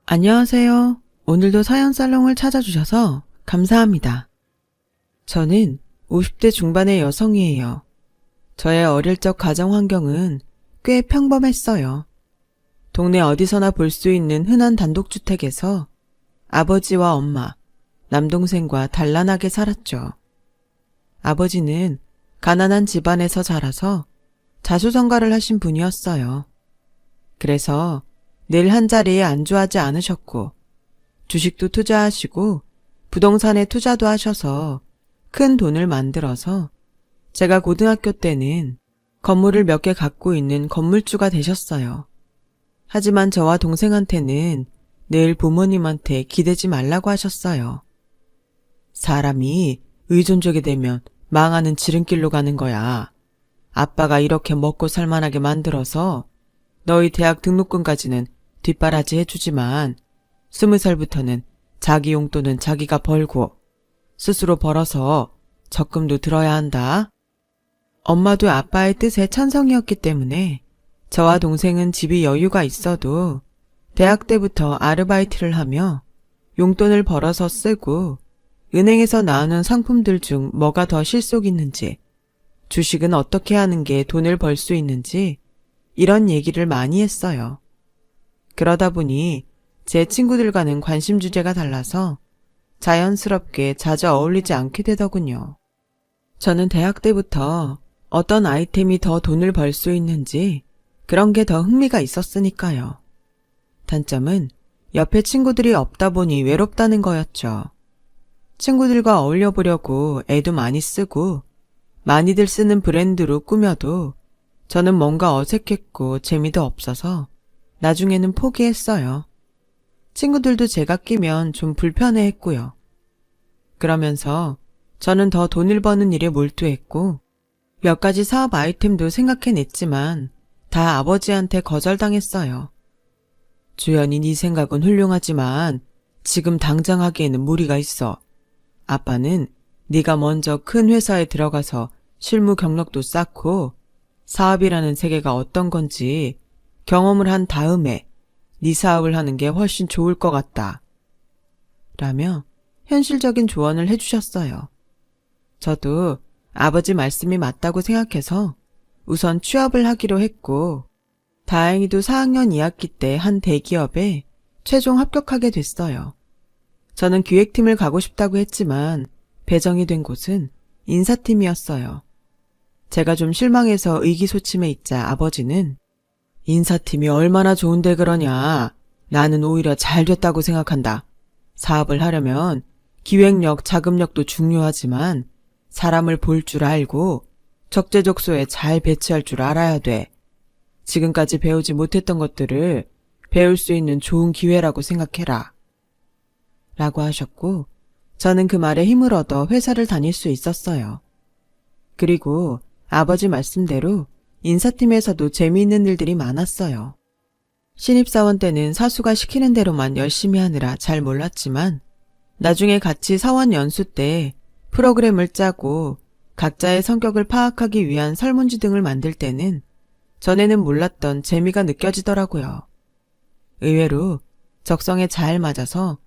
안녕하세요. 오늘도 사연살롱을 찾아주셔서 감사합니다. 저는 50대 중반의 여성이에요. 저의 어릴 적 가정 환경은 꽤 평범했어요. 동네 어디서나 볼 수 있는 흔한 단독주택에서 아버지와 엄마, 남동생과 단란하게 살았죠. 아버지는 가난한 집안에서 자라서 자수성가를 하신 분이었어요. 그래서 늘 한자리에 안주하지 않으셨고 주식도 투자하시고 부동산에 투자도 하셔서 큰 돈을 만들어서 제가 고등학교 때는 건물을 몇 개 갖고 있는 건물주가 되셨어요. 하지만 저와 동생한테는 늘 부모님한테 기대지 말라고 하셨어요. 사람이 의존적이 되면 망하는 지름길로 가는 거야. 아빠가 이렇게 먹고 살만하게 만들어서 너희 대학 등록금까지는 뒷바라지 해주지만 20살부터는 자기 용돈은 자기가 벌고 스스로 벌어서 적금도 들어야 한다. 엄마도 아빠의 뜻에 찬성이었기 때문에 저와 동생은 집이 여유가 있어도 대학 때부터 아르바이트를 하며 용돈을 벌어서 쓰고 은행에서 나오는 상품들 중 뭐가 더 실속 있는지, 주식은 어떻게 하는 게 돈을 벌 수 있는지 이런 얘기를 많이 했어요. 그러다 보니 제 친구들과는 관심 주제가 달라서 자연스럽게 자주 어울리지 않게 되더군요. 저는 대학 때부터 어떤 아이템이 더 돈을 벌 수 있는지 그런 게 더 흥미가 있었으니까요. 단점은 옆에 친구들이 없다 보니 외롭다는 거였죠. 친구들과 어울려 보려고 애도 많이 쓰고 많이들 쓰는 브랜드로 꾸며도 저는 뭔가 어색했고 재미도 없어서 나중에는 포기했어요. 친구들도 제가 끼면 좀 불편해했고요. 그러면서 저는 더 돈을 버는 일에 몰두했고 몇 가지 사업 아이템도 생각해냈지만 다 아버지한테 거절당했어요. 주연이 네 생각은 훌륭하지만 지금 당장 하기에는 무리가 있어. 아빠는 네가 먼저 큰 회사에 들어가서 실무 경력도 쌓고 사업이라는 세계가 어떤 건지 경험을 한 다음에 네 사업을 하는 게 훨씬 좋을 것 같다. 라며 현실적인 조언을 해주셨어요. 저도 아버지 말씀이 맞다고 생각해서 우선 취업을 하기로 했고 다행히도 4학년 2학기 때 한 대기업에 최종 합격하게 됐어요. 저는 기획팀을 가고 싶다고 했지만 배정이 된 곳은 인사팀이었어요. 제가 좀 실망해서 의기소침해 있자 아버지는 인사팀이 얼마나 좋은데 그러냐. 나는 오히려 잘 됐다고 생각한다. 사업을 하려면 기획력, 자금력도 중요하지만 사람을 볼 줄 알고 적재적소에 잘 배치할 줄 알아야 돼. 지금까지 배우지 못했던 것들을 배울 수 있는 좋은 기회라고 생각해라. 라고 하셨고 저는 그 말에 힘을 얻어 회사를 다닐 수 있었어요. 그리고 아버지 말씀대로 인사팀에서도 재미있는 일들이 많았어요. 신입사원 때는 사수가 시키는 대로만 열심히 하느라 잘 몰랐지만 나중에 같이 사원 연수 때 프로그램을 짜고 각자의 성격을 파악하기 위한 설문지 등을 만들 때는 전에는 몰랐던 재미가 느껴지더라고요. 의외로 적성에 잘 맞아서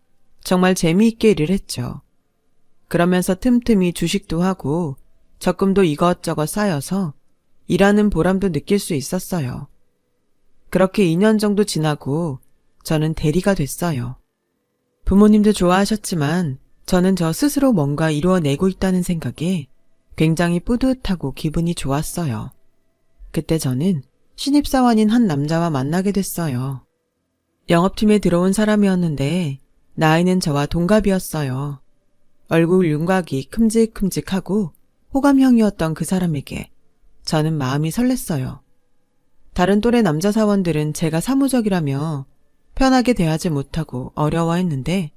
정말 재미있게 일을 했죠. 그러면서 틈틈이 주식도 하고 적금도 이것저것 쌓여서 일하는 보람도 느낄 수 있었어요. 그렇게 2년 정도 지나고 저는 대리가 됐어요. 부모님도 좋아하셨지만 저는 저 스스로 뭔가 이루어내고 있다는 생각에 굉장히 뿌듯하고 기분이 좋았어요. 그때 저는 신입사원인 한 남자와 만나게 됐어요. 영업팀에 들어온 사람이었는데 나이는 저와 동갑이었어요. 얼굴 윤곽이 큼직큼직하고 호감형이었던 그 사람에게 저는 마음이 설렜어요. 다른 또래 남자 사원들은 제가 사무적이라며 편하게 대하지 못하고 어려워했는데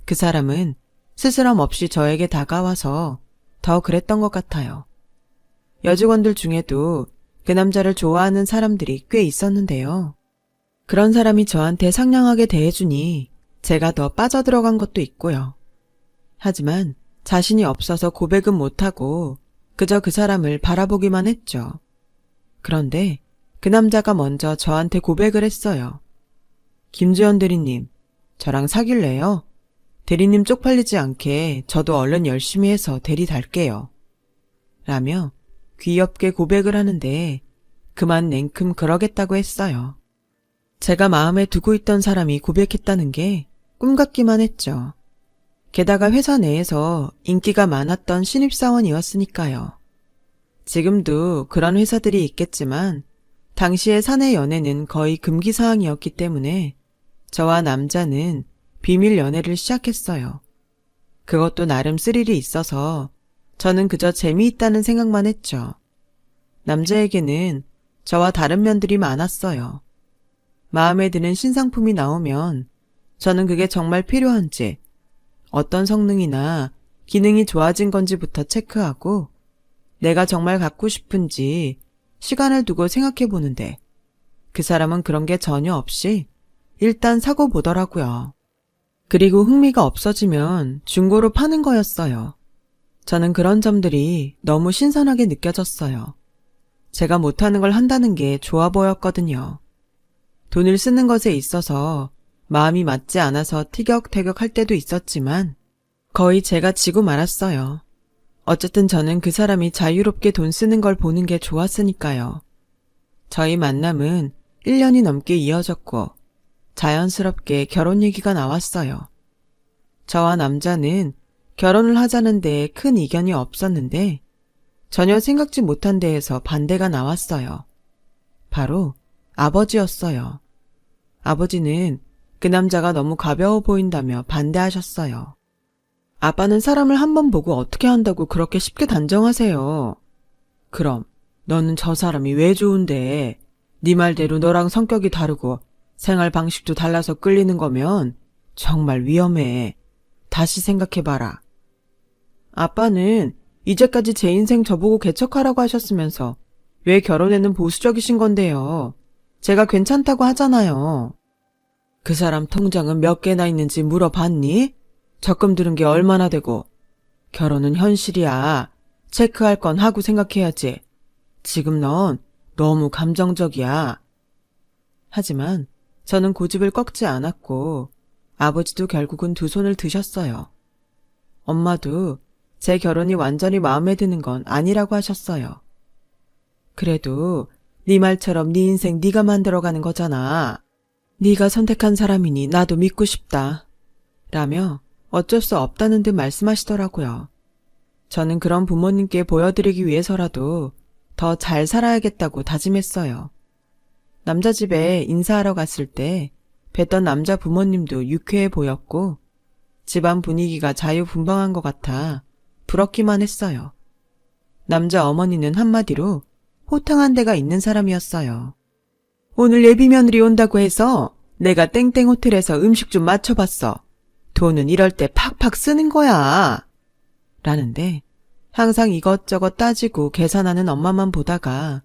그 사람은 스스럼 없이 저에게 다가와서 더 그랬던 것 같아요. 여직원들 중에도 그 남자를 좋아하는 사람들이 꽤 있었는데요. 그런 사람이 저한테 상냥하게 대해주니 제가 더 빠져들어간 것도 있고요. 하지만 자신이 없어서 고백은 못하고 그저 그 사람을 바라보기만 했죠. 그런데 그 남자가 먼저 저한테 고백을 했어요. 김주연 대리님, 저랑 사귈래요? 대리님 쪽팔리지 않게 저도 얼른 열심히 해서 대리 달게요. 라며 귀엽게 고백을 하는데 그만 냉큼 그러겠다고 했어요. 제가 마음에 두고 있던 사람이 고백했다는 게 꿈 같기만 했죠. 게다가 회사 내에서 인기가 많았던 신입사원이었으니까요. 지금도 그런 회사들이 있겠지만 당시의 사내 연애는 거의 금기사항이었기 때문에 저와 남자는 비밀 연애를 시작했어요. 그것도 나름 스릴이 있어서 저는 그저 재미있다는 생각만 했죠. 남자에게는 저와 다른 면들이 많았어요. 마음에 드는 신상품이 나오면 저는 그게 정말 필요한지, 어떤 성능이나 기능이 좋아진 건지부터 체크하고 내가 정말 갖고 싶은지 시간을 두고 생각해 보는데 그 사람은 그런 게 전혀 없이 일단 사고 보더라고요. 그리고 흥미가 없어지면 중고로 파는 거였어요. 저는 그런 점들이 너무 신선하게 느껴졌어요. 제가 못하는 걸 한다는 게 좋아 보였거든요. 돈을 쓰는 것에 있어서 마음이 맞지 않아서 티격태격할 때도 있었지만 거의 제가 지고 말았어요. 어쨌든 저는 그 사람이 자유롭게 돈 쓰는 걸 보는 게 좋았으니까요. 저희 만남은 1년이 넘게 이어졌고 자연스럽게 결혼 얘기가 나왔어요. 저와 남자는 결혼을 하자는 데에 큰 이견이 없었는데 전혀 생각지 못한 데에서 반대가 나왔어요. 바로 아버지였어요. 아버지는 그 남자가 너무 가벼워 보인다며 반대하셨어요. 아빠는 사람을 한번 보고 어떻게 한다고 그렇게 쉽게 단정하세요. 그럼 너는 저 사람이 왜 좋은데 네 말대로 너랑 성격이 다르고 생활 방식도 달라서 끌리는 거면 정말 위험해. 다시 생각해봐라. 아빠는 이제까지 제 인생 저보고 개척하라고 하셨으면서 왜 결혼에는 보수적이신 건데요. 제가 괜찮다고 하잖아요. 그 사람 통장은 몇 개나 있는지 물어봤니? 적금 들은 게 얼마나 되고. 결혼은 현실이야. 체크할 건 하고 생각해야지. 지금 넌 너무 감정적이야. 하지만 저는 고집을 꺾지 않았고 아버지도 결국은 두 손을 드셨어요. 엄마도 제 결혼이 완전히 마음에 드는 건 아니라고 하셨어요. 그래도 네 말처럼 네 인생 네가 만들어가는 거잖아. 네가 선택한 사람이니 나도 믿고 싶다. 라며 어쩔 수 없다는 듯 말씀하시더라고요. 저는 그런 부모님께 보여드리기 위해서라도 더 잘 살아야겠다고 다짐했어요. 남자 집에 인사하러 갔을 때 뵀던 남자 부모님도 유쾌해 보였고 집안 분위기가 자유분방한 것 같아 부럽기만 했어요. 남자 어머니는 한마디로 호탕한 데가 있는 사람이었어요. 오늘 예비 며느리 온다고 해서 내가 땡땡 호텔에서 음식 좀 맞춰봤어. 돈은 이럴 때 팍팍 쓰는 거야. 라는데 항상 이것저것 따지고 계산하는 엄마만 보다가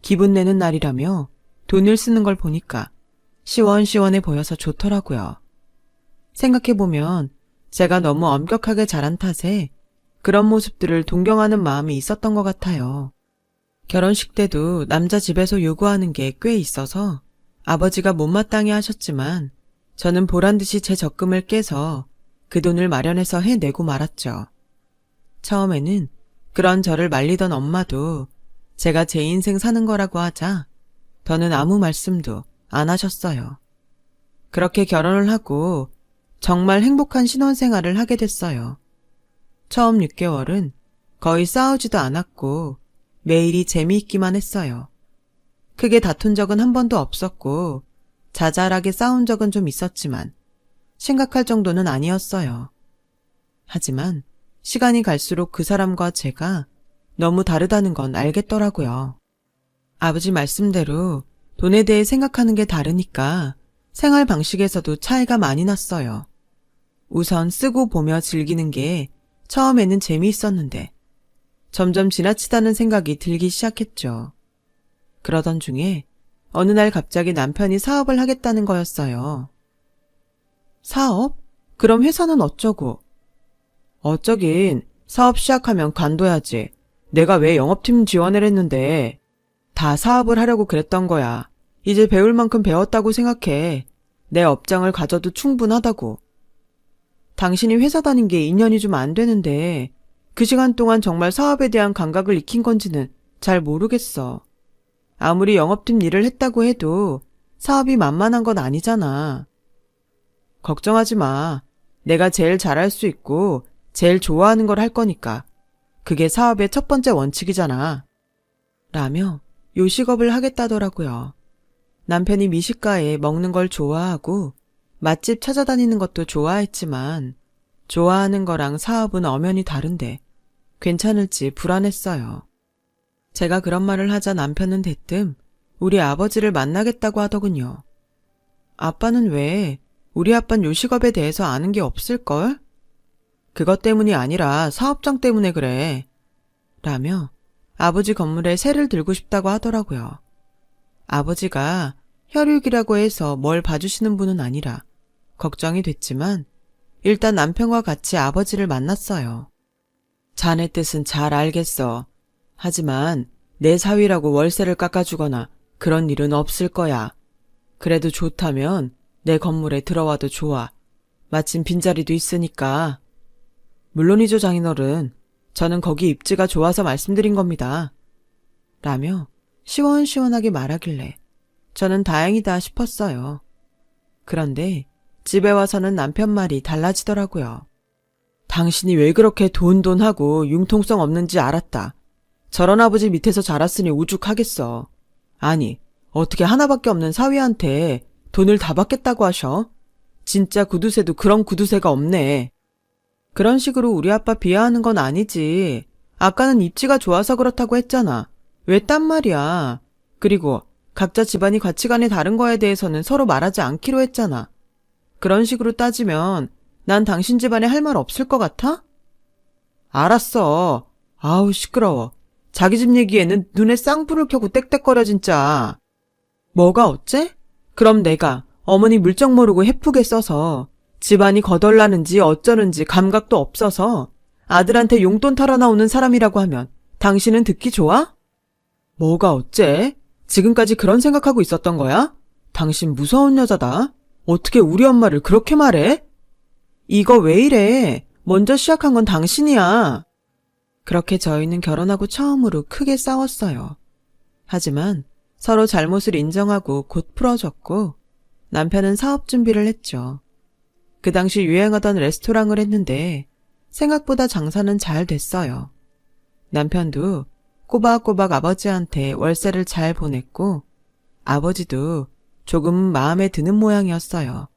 기분 내는 날이라며 돈을 쓰는 걸 보니까 시원시원해 보여서 좋더라고요. 생각해보면 제가 너무 엄격하게 자란 탓에 그런 모습들을 동경하는 마음이 있었던 것 같아요. 결혼식 때도 남자 집에서 요구하는 게 꽤 있어서 아버지가 못마땅해 하셨지만 저는 보란듯이 제 적금을 깨서 그 돈을 마련해서 해내고 말았죠. 처음에는 그런 저를 말리던 엄마도 제가 제 인생 사는 거라고 하자 더는 아무 말씀도 안 하셨어요. 그렇게 결혼을 하고 정말 행복한 신혼생활을 하게 됐어요. 처음 6개월은 거의 싸우지도 않았고 매일이 재미있기만 했어요. 크게 다툰 적은 한 번도 없었고 자잘하게 싸운 적은 좀 있었지만 심각할 정도는 아니었어요. 하지만 시간이 갈수록 그 사람과 제가 너무 다르다는 건 알겠더라고요. 아버지 말씀대로 돈에 대해 생각하는 게 다르니까 생활 방식에서도 차이가 많이 났어요. 우선 쓰고 보며 즐기는 게 처음에는 재미있었는데 점점 지나치다는 생각이 들기 시작했죠. 그러던 중에 어느 날 갑자기 남편이 사업을 하겠다는 거였어요. 사업? 그럼 회사는 어쩌고? 어쩌긴 사업 시작하면 관둬야지. 내가 왜 영업팀 지원을 했는데 다 사업을 하려고 그랬던 거야. 이제 배울 만큼 배웠다고 생각해. 내 업장을 가져도 충분하다고. 당신이 회사 다닌 게 2년이 좀 안 되는데 그 시간 동안 정말 사업에 대한 감각을 익힌 건지는 잘 모르겠어. 아무리 영업팀 일을 했다고 해도 사업이 만만한 건 아니잖아. 걱정하지 마. 내가 제일 잘할 수 있고 제일 좋아하는 걸 할 거니까. 그게 사업의 첫 번째 원칙이잖아. 라며 요식업을 하겠다더라고요. 남편이 미식가에 먹는 걸 좋아하고 맛집 찾아다니는 것도 좋아했지만 좋아하는 거랑 사업은 엄연히 다른데 괜찮을지 불안했어요. 제가 그런 말을 하자 남편은 대뜸 우리 아버지를 만나겠다고 하더군요. 아빠는 왜? 우리 아빠는 요식업에 대해서 아는 게 없을걸? 그것 때문이 아니라 사업장 때문에 그래. 라며 아버지 건물에 새를 들고 싶다고 하더라고요. 아버지가 혈육이라고 해서 뭘 봐주시는 분은 아니라 걱정이 됐지만 일단 남편과 같이 아버지를 만났어요. 자네 뜻은 잘 알겠어. 하지만 내 사위라고 월세를 깎아주거나 그런 일은 없을 거야. 그래도 좋다면 내 건물에 들어와도 좋아. 마침 빈자리도 있으니까. 물론이죠, 장인어른. 저는 거기 입지가 좋아서 말씀드린 겁니다. 라며 시원시원하게 말하길래 저는 다행이다 싶었어요. 그런데 집에 와서는 남편 말이 달라지더라고요. 당신이 왜 그렇게 돈하고 융통성 없는지 알았다. 저런 아버지 밑에서 자랐으니 오죽하겠어. 아니, 어떻게 하나밖에 없는 사위한테 돈을 다 받겠다고 하셔? 진짜 구두쇠도 그런 구두쇠가 없네. 그런 식으로 우리 아빠 비하하는 건 아니지. 아까는 입지가 좋아서 그렇다고 했잖아. 왜 딴 말이야. 그리고 각자 집안이 가치관이 다른 거에 대해서는 서로 말하지 않기로 했잖아. 그런 식으로 따지면 난 당신 집안에 할 말 없을 것 같아? 알았어. 아우 시끄러워. 자기 집 얘기에는 눈에 쌍불을 켜고 떽떽거려 진짜. 뭐가 어째? 그럼 내가 어머니 물정 모르고 해프게 써서 집안이 거덜나는지 어쩌는지 감각도 없어서 아들한테 용돈 털어 나오는 사람이라고 하면 당신은 듣기 좋아? 뭐가 어째? 지금까지 그런 생각하고 있었던 거야? 당신 무서운 여자다. 어떻게 우리 엄마를 그렇게 말해? 이거 왜 이래? 먼저 시작한 건 당신이야. 그렇게 저희는 결혼하고 처음으로 크게 싸웠어요. 하지만 서로 잘못을 인정하고 곧 풀어졌고 남편은 사업 준비를 했죠. 그 당시 유행하던 레스토랑을 했는데 생각보다 장사는 잘 됐어요. 남편도 꼬박꼬박 아버지한테 월세를 잘 보냈고 아버지도 조금 마음에 드는 모양이었어요.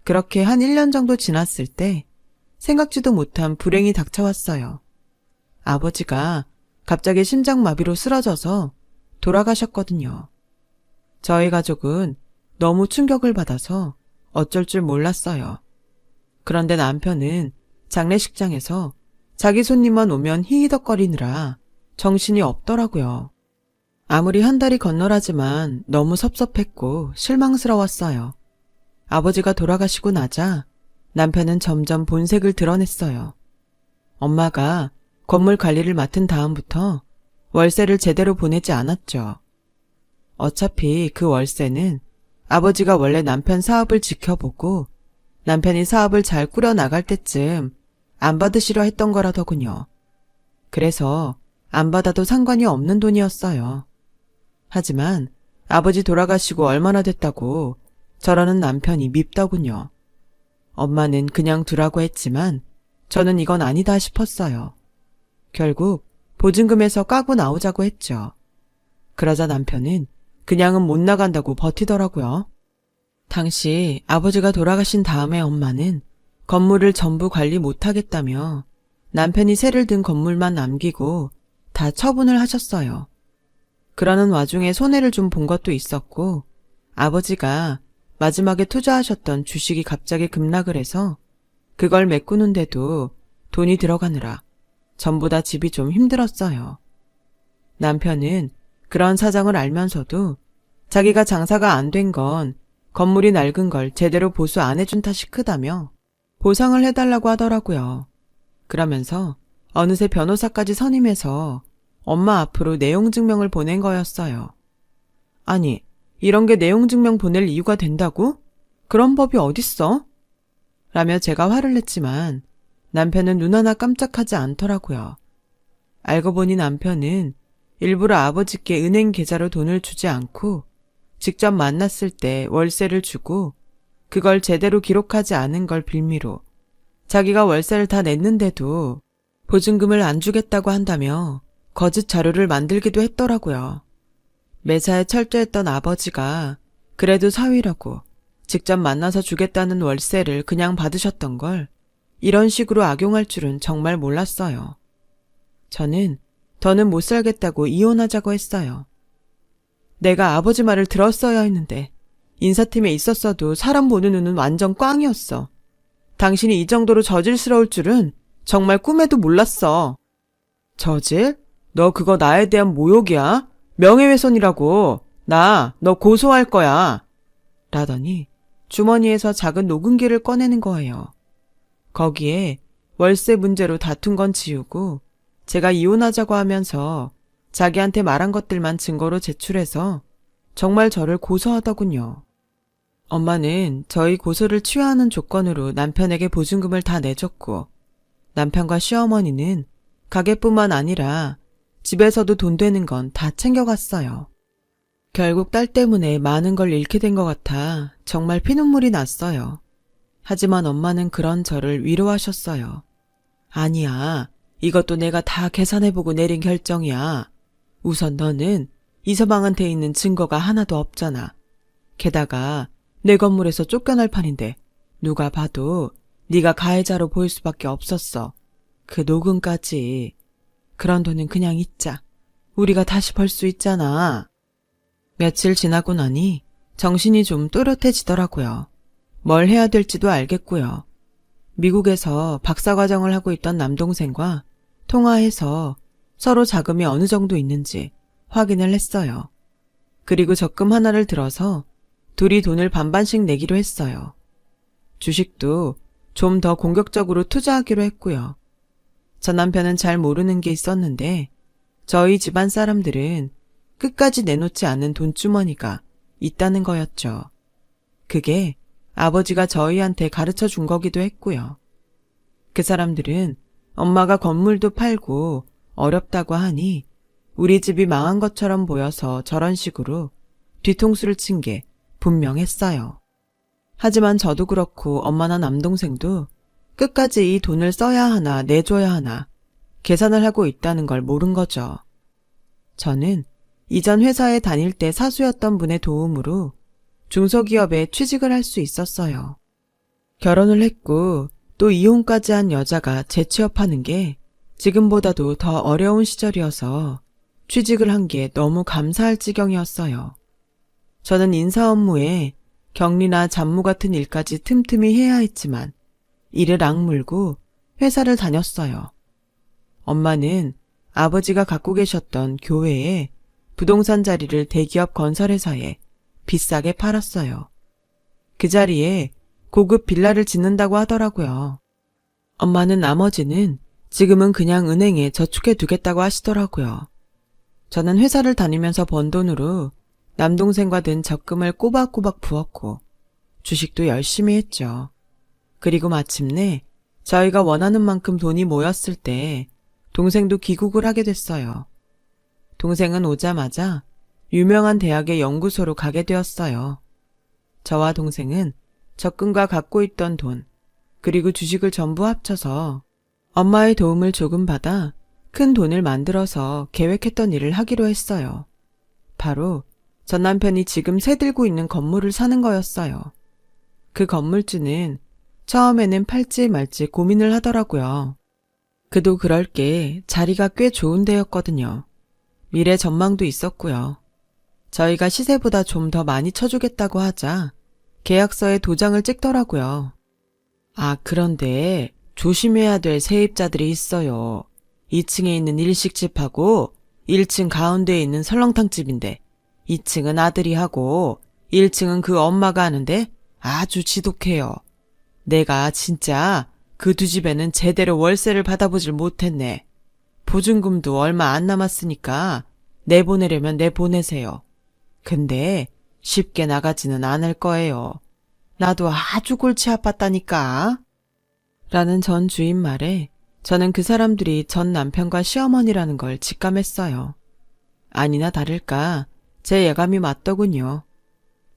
그렇게 한 1년 정도 지났을 때 생각지도 못한 불행이 닥쳐왔어요. 아버지가 갑자기 심장마비로 쓰러져서 돌아가셨거든요. 저희 가족은 너무 충격을 받아서 어쩔 줄 몰랐어요. 그런데 남편은 장례식장에서 자기 손님만 오면 히히덕거리느라 정신이 없더라고요. 아무리 한 달이 건너라지만 너무 섭섭했고 실망스러웠어요. 아버지가 돌아가시고 나자 남편은 점점 본색을 드러냈어요. 엄마가 건물 관리를 맡은 다음부터 월세를 제대로 보내지 않았죠. 어차피 그 월세는 아버지가 원래 남편 사업을 지켜보고 남편이 사업을 잘 꾸려나갈 때쯤 안 받으시려 했던 거라더군요. 그래서 안 받아도 상관이 없는 돈이었어요. 하지만 아버지 돌아가시고 얼마나 됐다고 저러는 남편이 밉더군요. 엄마는 그냥 두라고 했지만 저는 이건 아니다 싶었어요. 결국 보증금에서 까고 나오자고 했죠. 그러자 남편은 그냥은 못 나간다고 버티더라고요. 당시 아버지가 돌아가신 다음에 엄마는 건물을 전부 관리 못하겠다며 남편이 세를 든 건물만 남기고 다 처분을 하셨어요. 그러는 와중에 손해를 좀 본 것도 있었고 아버지가 마지막에 투자하셨던 주식이 갑자기 급락을 해서 그걸 메꾸는데도 돈이 들어가느라 전부 다 집이 좀 힘들었어요. 남편은 그런 사정을 알면서도 자기가 장사가 안 된 건 건물이 낡은 걸 제대로 보수 안 해준 탓이 크다며 보상을 해달라고 하더라고요. 그러면서 어느새 변호사까지 선임해서 엄마 앞으로 내용증명을 보낸 거였어요. 아니, 이런 게 내용증명 보낼 이유가 된다고? 그런 법이 어딨어? 라며 제가 화를 냈지만 남편은 눈 하나 깜짝하지 않더라고요. 알고 보니 남편은 일부러 아버지께 은행 계좌로 돈을 주지 않고 직접 만났을 때 월세를 주고 그걸 제대로 기록하지 않은 걸 빌미로 자기가 월세를 다 냈는데도 보증금을 안 주겠다고 한다며 거짓 자료를 만들기도 했더라고요. 매사에 철저했던 아버지가 그래도 사위라고 직접 만나서 주겠다는 월세를 그냥 받으셨던 걸 이런 식으로 악용할 줄은 정말 몰랐어요. 저는 더는 못 살겠다고 이혼하자고 했어요. 내가 아버지 말을 들었어야 했는데 인사팀에 있었어도 사람 보는 눈은 완전 꽝이었어. 당신이 이 정도로 저질스러울 줄은 정말 꿈에도 몰랐어. 저질? 너 그거 나에 대한 모욕이야? 명예훼손이라고. 나 너 고소할 거야. 라더니 주머니에서 작은 녹음기를 꺼내는 거예요. 거기에 월세 문제로 다툰 건 지우고 제가 이혼하자고 하면서 자기한테 말한 것들만 증거로 제출해서 정말 저를 고소하더군요. 엄마는 저희 고소를 취하하는 조건으로 남편에게 보증금을 다 내줬고 남편과 시어머니는 가게뿐만 아니라 집에서도 돈 되는 건 다 챙겨갔어요. 결국 딸 때문에 많은 걸 잃게 된 것 같아 정말 피눈물이 났어요. 하지만 엄마는 그런 저를 위로하셨어요. 아니야, 이것도 내가 다 계산해보고 내린 결정이야. 우선 너는 이서방한테 있는 증거가 하나도 없잖아. 게다가 내 건물에서 쫓겨날 판인데 누가 봐도 네가 가해자로 보일 수밖에 없었어. 그 녹음까지. 그런 돈은 그냥 잊자. 우리가 다시 벌 수 있잖아. 며칠 지나고 나니 정신이 좀 또렷해지더라고요. 뭘 해야 될지도 알겠고요. 미국에서 박사과정을 하고 있던 남동생과 통화해서 서로 자금이 어느 정도 있는지 확인을 했어요. 그리고 적금 하나를 들어서 둘이 돈을 반반씩 내기로 했어요. 주식도 좀 더 공격적으로 투자하기로 했고요. 저 남편은 잘 모르는 게 있었는데 저희 집안 사람들은 끝까지 내놓지 않은 돈주머니가 있다는 거였죠. 그게 아버지가 저희한테 가르쳐 준 거기도 했고요. 그 사람들은 엄마가 건물도 팔고 어렵다고 하니 우리 집이 망한 것처럼 보여서 저런 식으로 뒤통수를 친 게 분명했어요. 하지만 저도 그렇고 엄마나 남동생도 끝까지 이 돈을 써야 하나 내줘야 하나 계산을 하고 있다는 걸 모른 거죠. 저는 이전 회사에 다닐 때 사수였던 분의 도움으로 중소기업에 취직을 할 수 있었어요. 결혼을 했고 또 이혼까지 한 여자가 재취업하는 게 지금보다도 더 어려운 시절이어서 취직을 한 게 너무 감사할 지경이었어요. 저는 인사 업무에 격리나 잡무 같은 일까지 틈틈이 해야 했지만 이를 악물고 회사를 다녔어요. 엄마는 아버지가 갖고 계셨던 교회에 부동산 자리를 대기업 건설회사에 비싸게 팔았어요. 그 자리에 고급 빌라를 짓는다고 하더라고요. 엄마는 나머지는 지금은 그냥 은행에 저축해 두겠다고 하시더라고요. 저는 회사를 다니면서 번 돈으로 남동생과 든 적금을 꼬박꼬박 부었고 주식도 열심히 했죠. 그리고 마침내 저희가 원하는 만큼 돈이 모였을 때 동생도 귀국을 하게 됐어요. 동생은 오자마자 유명한 대학의 연구소로 가게 되었어요. 저와 동생은 적금과 갖고 있던 돈, 그리고 주식을 전부 합쳐서 엄마의 도움을 조금 받아 큰 돈을 만들어서 계획했던 일을 하기로 했어요. 바로 전 남편이 지금 새들고 있는 건물을 사는 거였어요. 그 건물주는 처음에는 팔지 말지 고민을 하더라고요. 그도 그럴 게 자리가 꽤 좋은 데였거든요. 미래 전망도 있었고요. 저희가 시세보다 좀 더 많이 쳐주겠다고 하자 계약서에 도장을 찍더라고요. 아, 그런데 조심해야 될 세입자들이 있어요. 2층에 있는 일식집하고 1층 가운데에 있는 설렁탕집인데 2층은 아들이 하고 1층은 그 엄마가 하는데 아주 지독해요. 내가 진짜 그 두 집에는 제대로 월세를 받아보질 못했네. 보증금도 얼마 안 남았으니까 내보내려면 내보내세요. 근데 쉽게 나가지는 않을 거예요. 나도 아주 골치 아팠다니까. 라는 전 주인 말에 저는 그 사람들이 전 남편과 시어머니라는 걸 직감했어요. 아니나 다를까 제 예감이 맞더군요.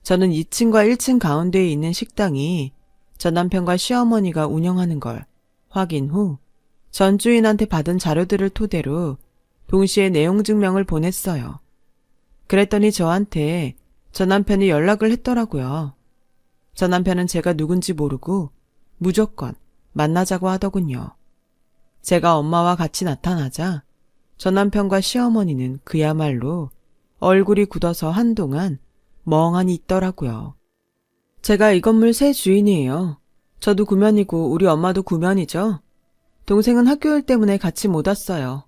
저는 2층과 1층 가운데에 있는 식당이 전 남편과 시어머니가 운영하는 걸 확인 후 전 주인한테 받은 자료들을 토대로 동시에 내용 증명을 보냈어요. 그랬더니 저한테 전 남편이 연락을 했더라고요. 전 남편은 제가 누군지 모르고 무조건 만나자고 하더군요. 제가 엄마와 같이 나타나자 전 남편과 시어머니는 그야말로 얼굴이 굳어서 한동안 멍하니 있더라고요. 제가 이 건물 새 주인이에요. 저도 구면이고 우리 엄마도 구면이죠. 동생은 학교일 때문에 같이 못 왔어요.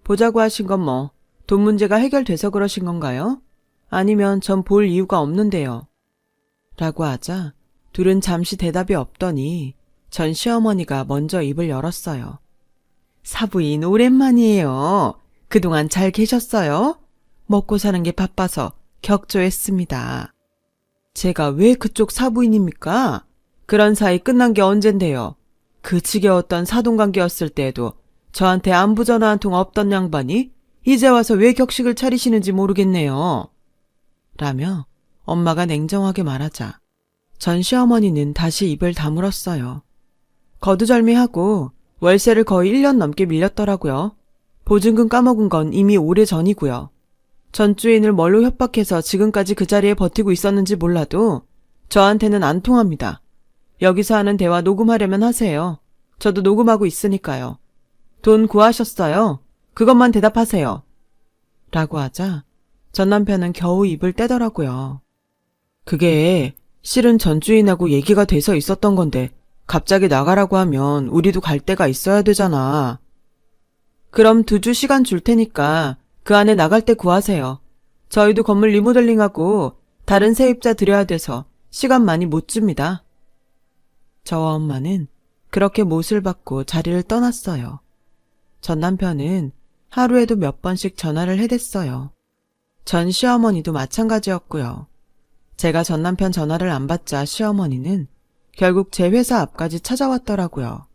보자고 하신 건 뭐 돈 문제가 해결돼서 그러신 건가요? 아니면 전 볼 이유가 없는데요. 라고 하자 둘은 잠시 대답이 없더니 전 시어머니가 먼저 입을 열었어요. 사부인 오랜만이에요. 그동안 잘 계셨어요? 먹고 사는 게 바빠서 격조했습니다. 제가 왜 그쪽 사부인입니까? 그런 사이 끝난 게 언젠데요. 그 지겨웠던 사돈관계였을 때에도 저한테 안부 전화 한 통 없던 양반이 이제 와서 왜 격식을 차리시는지 모르겠네요. 라며 엄마가 냉정하게 말하자 전 시어머니는 다시 입을 다물었어요. 거두절미하고 월세를 거의 1년 넘게 밀렸더라고요. 보증금 까먹은 건 이미 오래전이고요. 전 주인을 뭘로 협박해서 지금까지 그 자리에 버티고 있었는지 몰라도 저한테는 안 통합니다. 여기서 하는 대화 녹음하려면 하세요. 저도 녹음하고 있으니까요. 돈 구하셨어요? 그것만 대답하세요. 라고 하자 전 남편은 겨우 입을 떼더라고요. 그게 실은 전 주인하고 얘기가 돼서 있었던 건데 갑자기 나가라고 하면 우리도 갈 데가 있어야 되잖아. 그럼 2주 시간 줄 테니까 그 안에 나갈 때 구하세요. 저희도 건물 리모델링하고 다른 세입자 들여야 돼서 시간 많이 못 줍니다. 저와 엄마는 그렇게 못을 받고 자리를 떠났어요. 전 남편은 하루에도 몇 번씩 전화를 해댔어요. 전 시어머니도 마찬가지였고요. 제가 전 남편 전화를 안 받자 시어머니는 결국 제 회사 앞까지 찾아왔더라고요.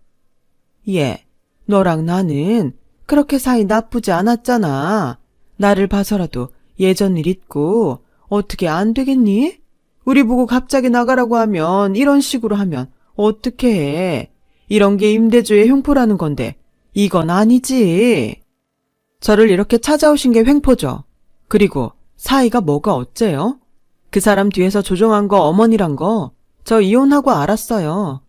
얘, 너랑 나는 그렇게 사이 나쁘지 않았잖아. 나를 봐서라도 예전 일 잊고 어떻게 안 되겠니? 우리 보고 갑자기 나가라고 하면 이런 식으로 하면 어떻게 해? 이런 게 임대주의 횡포라는 건데 이건 아니지. 저를 이렇게 찾아오신 게 횡포죠. 그리고 사이가 뭐가 어째요? 그 사람 뒤에서 조종한 거 어머니란 거 저 이혼하고 알았어요.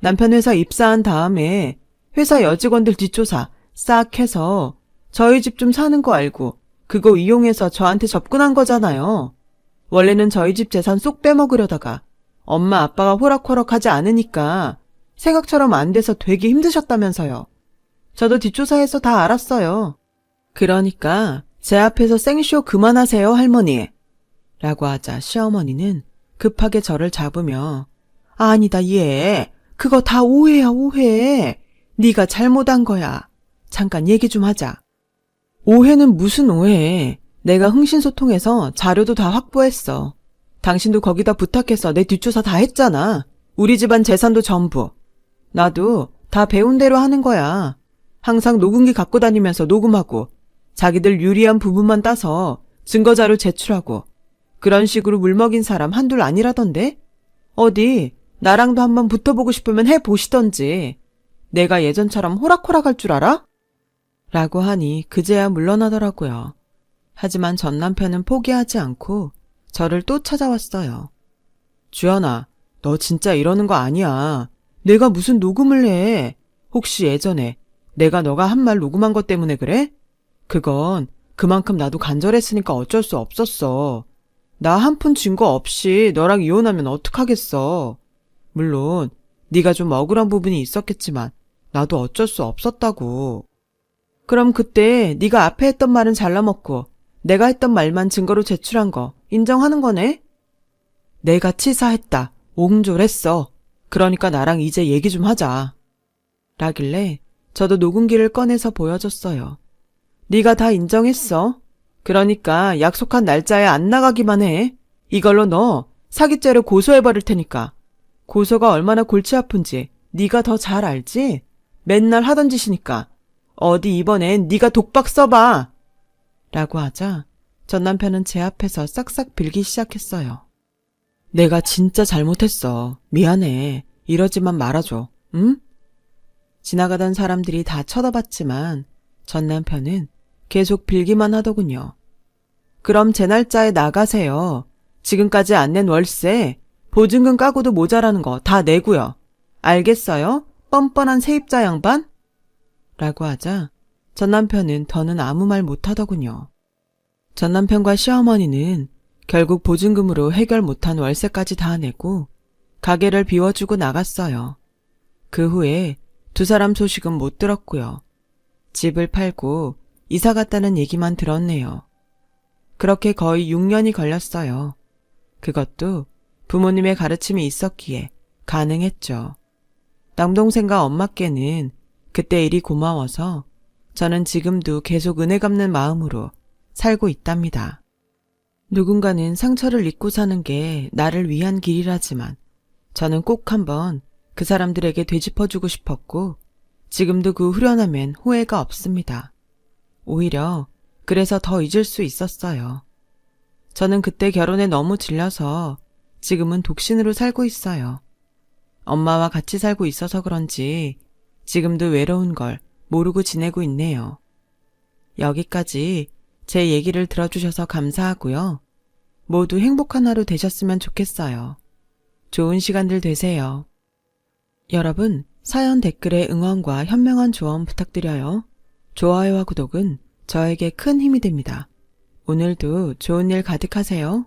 남편 회사 입사한 다음에 회사 여직원들 뒷조사 싹 해서 저희 집 좀 사는 거 알고 그거 이용해서 저한테 접근한 거잖아요. 원래는 저희 집 재산 쏙 빼먹으려다가 엄마 아빠가 호락호락하지 않으니까 생각처럼 안 돼서 되게 힘드셨다면서요. 저도 뒷조사해서 다 알았어요. 그러니까 제 앞에서 생쇼 그만하세요, 할머니. 라고 하자 시어머니는 급하게 저를 잡으며 아니다 얘. 그거 다 오해야 오해. 네가 잘못한 거야. 잠깐 얘기 좀 하자. 오해는 무슨 오해. 내가 흥신소통해서 자료도 다 확보했어. 당신도 거기다 부탁해서 내 뒷조사 다 했잖아. 우리 집안 재산도 전부. 나도 다 배운 대로 하는 거야. 항상 녹음기 갖고 다니면서 녹음하고 자기들 유리한 부분만 따서 증거자료 제출하고 그런 식으로 물먹인 사람 한둘 아니라던데? 어디 나랑도 한번 붙어보고 싶으면 해보시던지. 내가 예전처럼 호락호락할 줄 알아? 라고 하니 그제야 물러나더라고요. 하지만 전 남편은 포기하지 않고 저를 또 찾아왔어요. 주연아, 너 진짜 이러는 거 아니야. 내가 무슨 녹음을 해. 혹시 예전에 내가 너가 한 말 녹음한 것 때문에 그래? 그건 그만큼 나도 간절했으니까 어쩔 수 없었어. 나 한 푼 증거 없이 너랑 이혼하면 어떡하겠어. 물론 네가 좀 억울한 부분이 있었겠지만 나도 어쩔 수 없었다고. 그럼 그때 네가 앞에 했던 말은 잘라먹고 내가 했던 말만 증거로 제출한 거 인정하는 거네? 내가 치사했다. 옹졸했어. 그러니까 나랑 이제 얘기 좀 하자. 라길래 저도 녹음기를 꺼내서 보여줬어요. 네가 다 인정했어. 그러니까 약속한 날짜에 안 나가기만 해. 이걸로 너 사기죄로 고소해버릴 테니까 고소가 얼마나 골치 아픈지 네가 더 잘 알지? 맨날 하던 짓이니까. 어디 이번엔 네가 독박 써봐. 라고 하자 전 남편은 제 앞에서 싹싹 빌기 시작했어요. 내가 진짜 잘못했어. 미안해. 이러지만 말아줘. 응? 지나가던 사람들이 다 쳐다봤지만 전 남편은 계속 빌기만 하더군요. 그럼 제 날짜에 나가세요. 지금까지 안 낸 월세, 보증금 까고도 모자라는 거 다 내고요. 알겠어요? 뻔뻔한 세입자 양반? 라고 하자 전 남편은 더는 아무 말 못하더군요. 전 남편과 시어머니는 결국 보증금으로 해결 못한 월세까지 다 내고 가게를 비워주고 나갔어요. 그 후에 두 사람 소식은 못 들었고요. 집을 팔고 이사 갔다는 얘기만 들었네요. 그렇게 거의 6년이 걸렸어요. 그것도 부모님의 가르침이 있었기에 가능했죠. 남동생과 엄마께는 그때 일이 고마워서 저는 지금도 계속 은혜 갚는 마음으로 살고 있답니다. 누군가는 상처를 잊고 사는 게 나를 위한 길이라지만 저는 꼭 한번 그 사람들에게 되짚어주고 싶었고 지금도 그 후련함엔 후회가 없습니다. 오히려 그래서 더 잊을 수 있었어요. 저는 그때 결혼에 너무 질려서 지금은 독신으로 살고 있어요. 엄마와 같이 살고 있어서 그런지 지금도 외로운 걸 모르고 지내고 있네요. 여기까지 제 얘기를 들어주셔서 감사하고요. 모두 행복한 하루 되셨으면 좋겠어요. 좋은 시간들 되세요. 여러분, 사연 댓글에 응원과 현명한 조언 부탁드려요. 좋아요와 구독은 저에게 큰 힘이 됩니다. 오늘도 좋은 일 가득하세요.